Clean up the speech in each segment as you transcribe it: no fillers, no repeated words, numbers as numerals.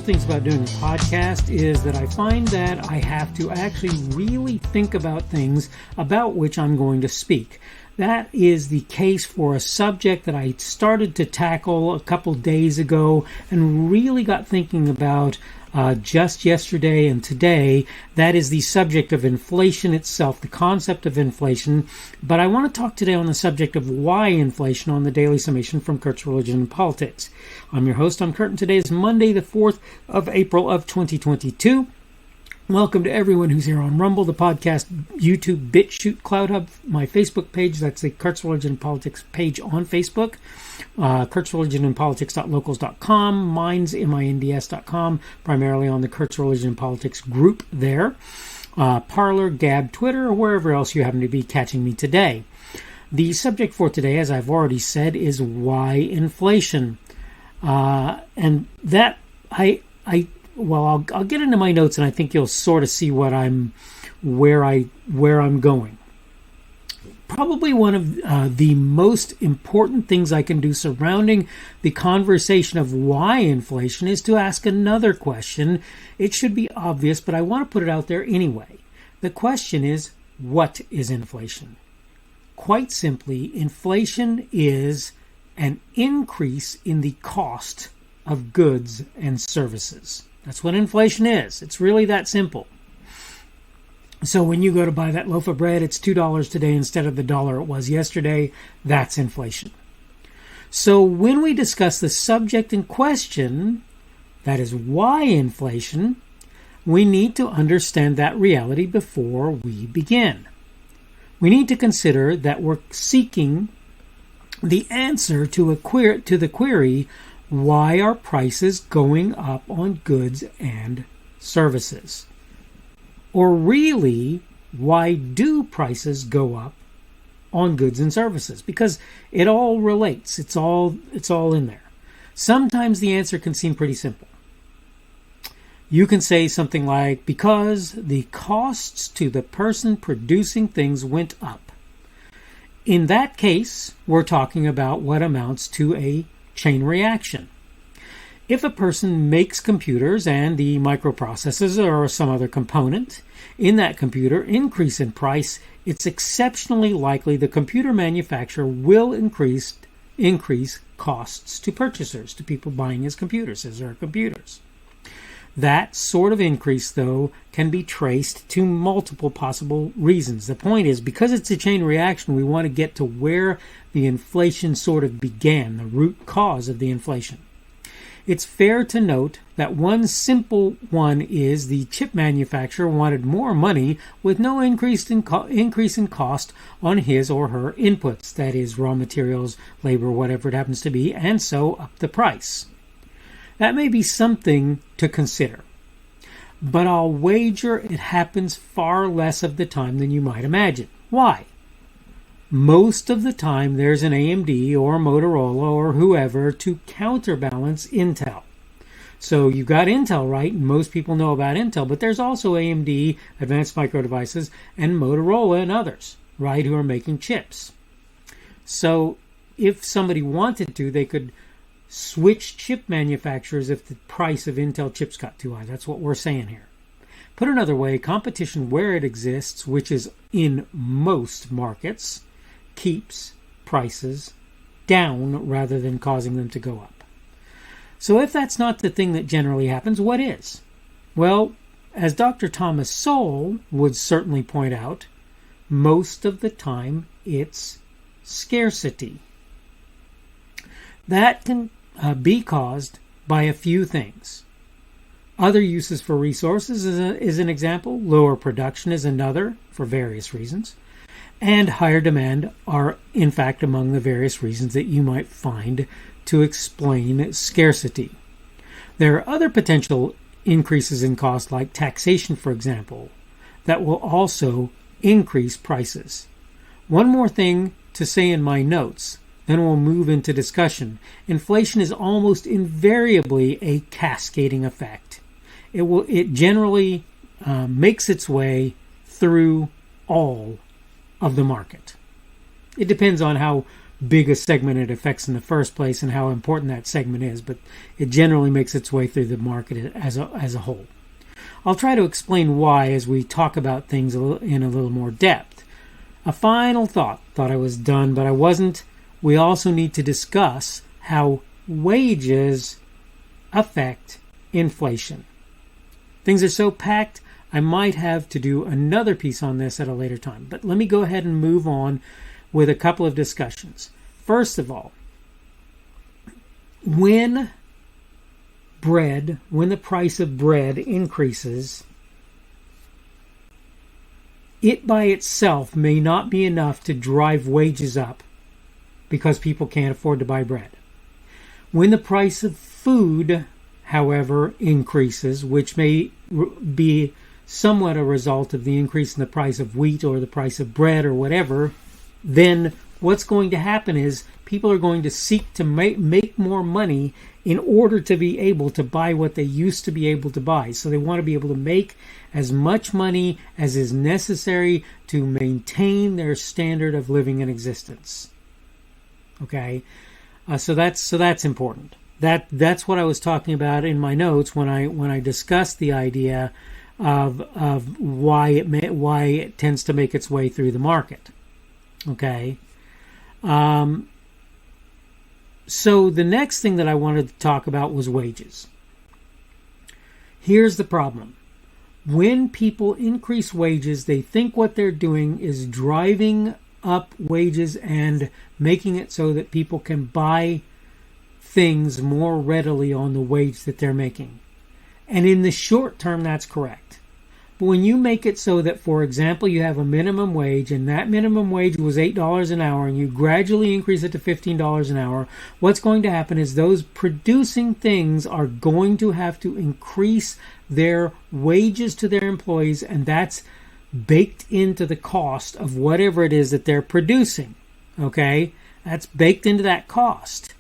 things about doing a podcast is that I find that I have to actually really think about things about which I'm going to speak. That is the case for a subject that I started to tackle a couple days ago and really got thinking about just yesterday and today. That is the subject of inflation itself, the concept of inflation. But I want to talk today on the subject of why inflation on the Daily Summation from Kurt's Religion and Politics. I'm your host, I'm Kurt, and today is Monday, the 4th of April of 2022. Welcome to everyone who's here on Rumble, the podcast, YouTube, BitChute, CloudHub, my Facebook page. That's the Kurt's Religion and Politics page on Facebook. Kurt's Religion and Politics.locals.com. Mine's minds.com, primarily on the Kurt's Religion and Politics group there. Parler, Gab, Twitter, or wherever else you happen to be catching me today. The subject for today, as I've already said, is why inflation. And that I'll get into my notes, and I think you'll sort of see where I'm going. Probably one of the most important things I can do surrounding the conversation of why inflation is to ask another question. It should be obvious, but I want to put it out there anyway. The question is, what is inflation? Quite simply, inflation is an increase in the cost of goods and services. That's what inflation is. It's really that simple. So when you go to buy that loaf of bread, it's $2 today instead of the $1 it was yesterday. That's inflation. So when we discuss the subject in question, that is why inflation, we need to understand that reality before we begin. We need to consider that we're seeking the answer to the query, why are prices going up on goods and services? Or really, why do prices go up on goods and services? Because it all relates. It's all in there. Sometimes the answer can seem pretty simple. You can say something like, because the costs to the person producing things went up. In that case, we're talking about what amounts to a chain reaction. If a person makes computers and the microprocessors or some other component in that computer increase in price, it's exceptionally likely the computer manufacturer will increase costs to purchasers, to people buying his computers, his or her computers. That sort of increase, though, can be traced to multiple possible reasons. The point is, because it's a chain reaction, we want to get to where the inflation sort of began, the root cause of the inflation. It's fair to note that one simple one is the chip manufacturer wanted more money with no increase in cost on his or her inputs, that is, raw materials, labor, whatever it happens to be, and so up the price. That may be something to consider, but I'll wager it happens far less of the time than you might imagine. Why? Most of the time there's an AMD or Motorola or whoever to counterbalance Intel. So you've got Intel, right? And most people know about Intel, but there's also AMD, Advanced Micro Devices, and Motorola and others, right, who are making chips. So if somebody wanted to, they could switch chip manufacturers if the price of Intel chips got too high. That's what we're saying here. Put another way, competition where it exists, which is in most markets, keeps prices down rather than causing them to go up. So if that's not the thing that generally happens, what is? Well, as Dr. Thomas Sowell would certainly point out, most of the time it's scarcity. That can be caused by a few things. Other uses for resources is an example. Lower production is another, for various reasons. And higher demand are, in fact, among the various reasons that you might find to explain scarcity. There are other potential increases in cost, like taxation, for example, that will also increase prices. One more thing to say in my notes, then we'll move into discussion. Inflation is almost invariably a cascading effect. It generally makes its way through all of the market. It depends on how big a segment it affects in the first place and how important that segment is, but it generally makes its way through the market as a whole. I'll try to explain why as we talk about things in a little more depth. A final thought I was done, but I wasn't. We also need to discuss how wages affect inflation. Things are so packed, I might have to do another piece on this at a later time. But let me go ahead and move on with a couple of discussions. First of all, when the price of bread increases, it by itself may not be enough to drive wages up because people can't afford to buy bread. When the price of food, however, increases, which may be somewhat a result of the increase in the price of wheat or the price of bread or whatever, then what's going to happen is people are going to seek to make more money in order to be able to buy what they used to be able to buy. So they want to be able to make as much money as is necessary to maintain their standard of living and existence. Okay, so that's important. That's what I was talking about in my notes when I discussed the idea of why it tends to make its way through the market. Okay. So the next thing that I wanted to talk about was wages. Here's the problem. When people increase wages, they think what they're doing is driving up wages and making it so that people can buy things more readily on the wage that they're making. And in the short term, that's correct. But when you make it so that, for example, you have a minimum wage and that minimum wage was $8 an hour and you gradually increase it to $15 an hour, what's going to happen is those producing things are going to have to increase their wages to their employees, and that's baked into the cost of whatever it is that they're producing. Okay? That's baked into that cost.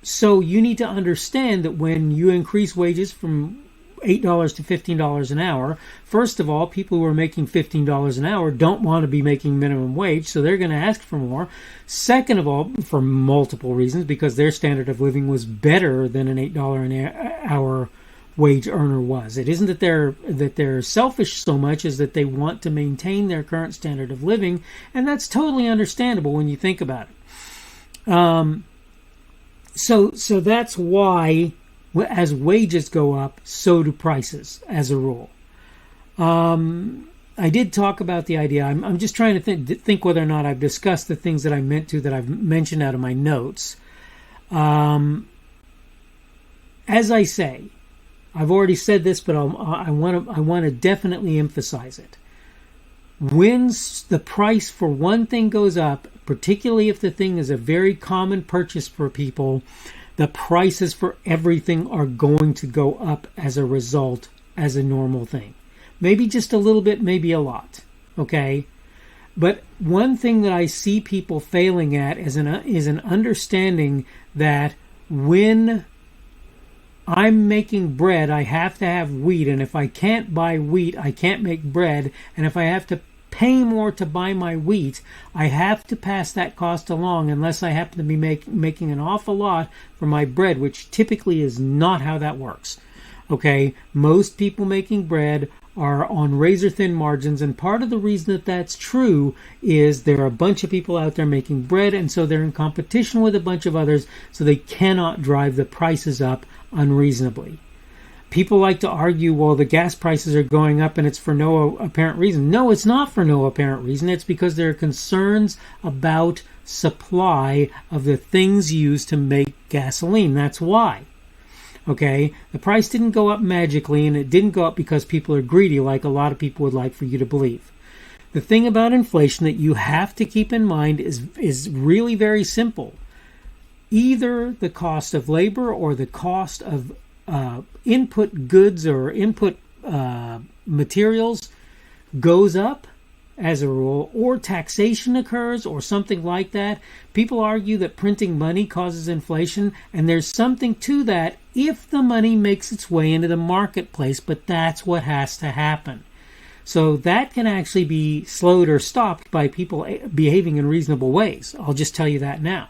So you need to understand that when you increase wages from $8 to $15 an hour, first of all, people who are making $15 an hour don't want to be making minimum wage, so they're going to ask for more. Second of all, for multiple reasons, because their standard of living was better than an $8 an hour wage earner was. It isn't that they're selfish so much as that they want to maintain their current standard of living, and that's totally understandable when you think about it. So that's why, as wages go up, so do prices, as a rule. I did talk about the idea. I'm just trying to think whether or not I've discussed the things that I meant to, that I've mentioned out of my notes. As I say, I've already said this, but I want to definitely emphasize it. When the price for one thing goes up, particularly if the thing is a very common purchase for people, the prices for everything are going to go up as a result, as a normal thing. Maybe just a little bit, maybe a lot. Okay? But one thing that I see people failing at is an understanding that when I'm making bread, I have to have wheat, and if I can't buy wheat, I can't make bread, and if I have to pay more to buy my wheat, I have to pass that cost along unless I happen to be making an awful lot for my bread, which typically is not how that works. Okay, most people making bread are on razor-thin margins, and part of the reason that that's true is there are a bunch of people out there making bread, and so they're in competition with a bunch of others, so they cannot drive the prices up unreasonably. People like to argue, well, the gas prices are going up and it's for no apparent reason. No, it's not for no apparent reason. It's because there are concerns about supply of the things used to make gasoline. That's why. Okay? The price didn't go up magically, and it didn't go up because people are greedy like a lot of people would like for you to believe. The thing about inflation that you have to keep in mind is really very simple. Either the cost of labor or the cost of input goods or input materials goes up as a rule, or taxation occurs or something like that. People argue that printing money causes inflation, and there's something to that if the money makes its way into the marketplace, but that's what has to happen. So that can actually be slowed or stopped by people behaving in reasonable ways. I'll just tell you that now.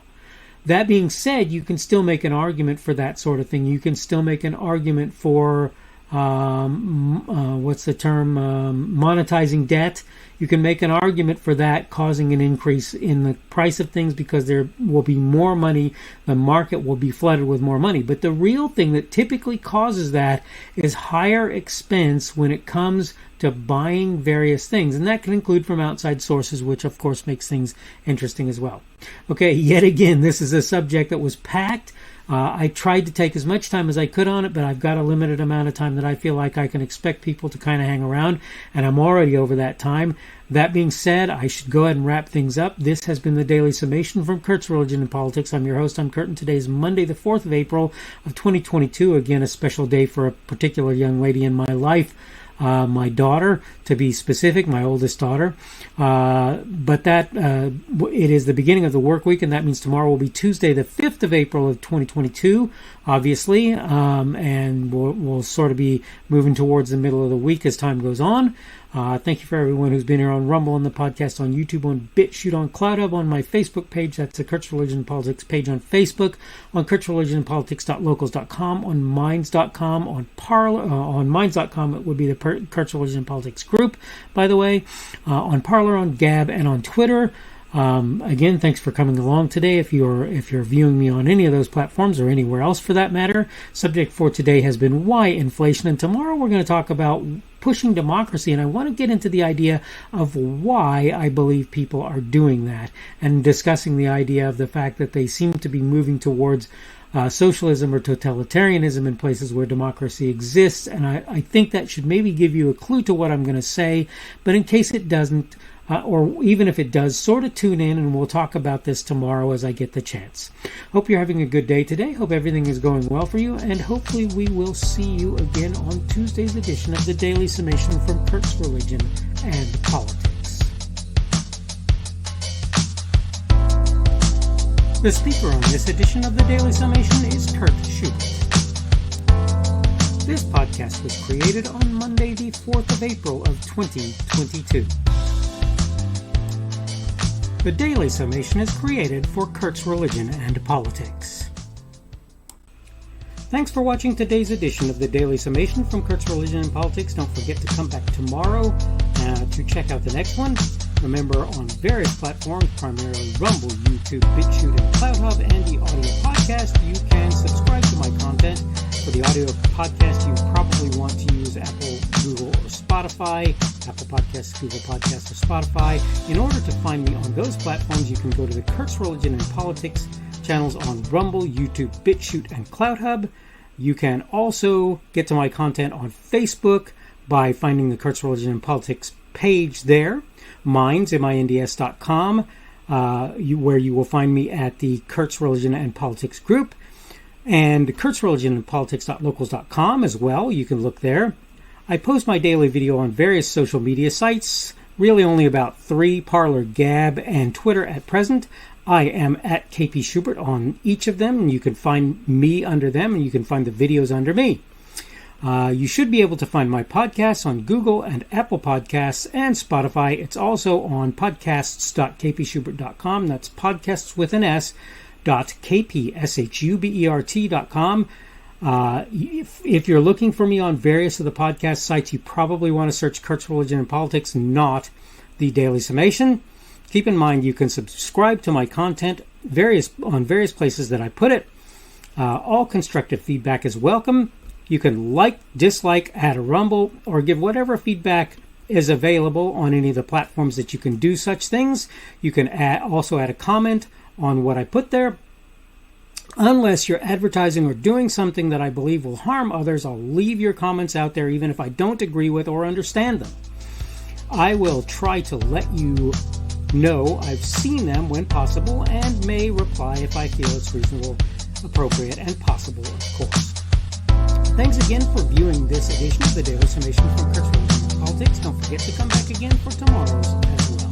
That being said, you can still make an argument for that sort of thing. You can still make an argument for monetizing debt. You can make an argument for that causing an increase in the price of things because there will be more money. The market will be flooded with more money. But the real thing that typically causes that is higher expense when it comes to buying various things. And that can include from outside sources, which of course makes things interesting as well. Okay, yet again, this is a subject that was packed. I tried to take as much time as I could on it, but I've got a limited amount of time that I feel like I can expect people to kind of hang around, and I'm already over that time. That being said, I should go ahead and wrap things up. This has been the Daily Summation from Kurt's Religion and Politics. I'm your host, I'm Kurt, and today is Monday, the 4th of April of 2022. Again, a special day for a particular young lady in my life. My daughter, to be specific, my oldest daughter. But it is the beginning of the work week, and that means tomorrow will be Tuesday, the 5th of April of 2022, obviously. And we'll sort of be moving towards the middle of the week as time goes on. Thank you for everyone who's been here on Rumble, on the podcast, on YouTube, on BitChute, on CloudHub, on my Facebook page. That's the Kurt's Religion and Politics page on Facebook, on kurtzreligionandpolitics.locals.com, on minds.com, on Parler, on minds.com. It would be the Kurt's Religion and Politics group, by the way, on Parler, on Gab, and on Twitter. Again, thanks for coming along today. If you're viewing me on any of those platforms or anywhere else for that matter, subject for today has been why inflation, and tomorrow we're going to talk about pushing democracy, and I want to get into the idea of why I believe people are doing that, and discussing the idea of the fact that they seem to be moving towards socialism or totalitarianism in places where democracy exists, and I think that should maybe give you a clue to what I'm going to say, but in case it doesn't, or even if it does, sort of tune in, and we'll talk about this tomorrow as I get the chance. Hope you're having a good day today. Hope everything is going well for you, and hopefully we will see you again on Tuesday's edition of the Daily Summation from Kurt's Religion and Politics. The speaker on this edition of the Daily Summation is Kurt Schubert. This podcast was created on Monday, the 4th of April of 2022. The Daily Summation is created for Kurt's Religion and Politics. Thanks for watching today's edition of the Daily Summation from Kurt's Religion and Politics. Don't forget to come back tomorrow to check out the next one. Remember, on various platforms, primarily Rumble, YouTube, BitChute, and CloudHub, and the audio podcast, you can subscribe to my content. For the audio podcast, you probably want to use Apple, Google, or Spotify. Apple Podcasts, Google Podcasts, or Spotify. In order to find me on those platforms, you can go to the Kurt's Religion and Politics channels on Rumble, YouTube, BitChute, and CloudHub. You can also get to my content on Facebook by finding the Kurt's Religion and Politics page there. Minds, minds.com, where you will find me at the Kurt's Religion and Politics group. And Kurt's Religion and Politics.locals.com as well. You can look there. I post my daily video on various social media sites, really only about 3, Parler, Gab, and Twitter at present. I am at KP Schubert on each of them, and you can find me under them, and you can find the videos under me. You should be able to find my podcasts on Google and Apple Podcasts and Spotify. It's also on podcasts.kpschubert.com. That's podcasts with an S. .kpschubert.com. If you're looking for me on various of the podcast sites, you probably want to search Kurt's Religion and Politics, not the Daily Summation. Keep in mind you can subscribe to my content on various places that I put it. All constructive feedback is welcome. You can like, dislike, add a rumble, or give whatever feedback is available on any of the platforms that you can do such things. You can also add a comment on what I put there. Unless you're advertising or doing something that I believe will harm others, I'll leave your comments out there even if I don't agree with or understand them. I will try to let you know I've seen them when possible and may reply if I feel it's reasonable, appropriate, and possible, of course. Thanks again for viewing this edition of the Daily Summation from Kurt's Religion and Politics. Don't forget to come back again for tomorrow's as well.